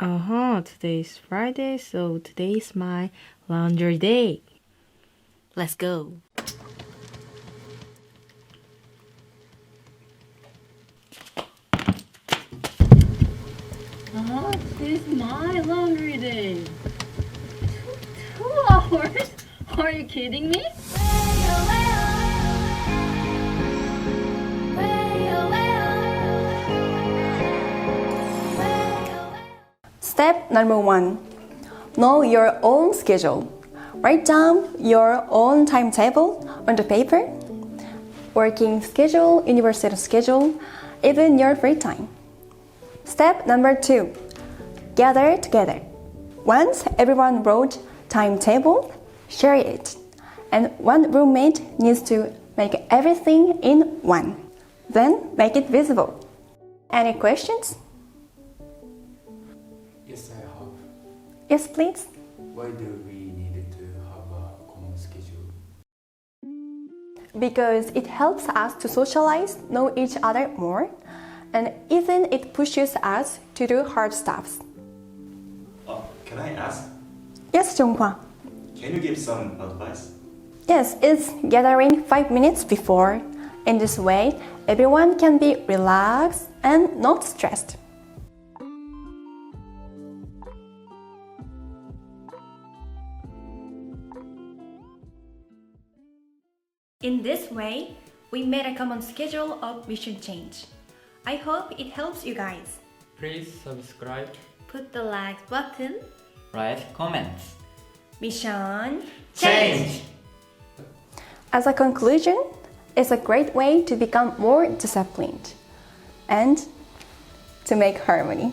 Today's Friday, so today's my laundry day. Let's go. Today's my laundry day. 2 hours? Are you kidding me? Step number 1. Know your own schedule. Write down your own timetable on the paper. Working schedule, university schedule, even your free time. Step number 2. Gather together. Once everyone wrote timetable, share it. And one roommate needs to make everything in one. Then make it visible. Any questions? Yes, I have. Yes, please. Why do we need to have a common schedule? Because it helps us to socialize, know each other more, and even it pushes us to do hard stuff. Can I ask? Yes, Jonghwa. Can you give some advice? Yes, it's gathering 5 minutes before. In this way, everyone can be relaxed and not stressed. In this way, we made a common schedule of mission change. I hope it helps you guys. Please subscribe. Put the like button. Write comments. Mission Change! As a conclusion, it's a great way to become more disciplined and to make harmony.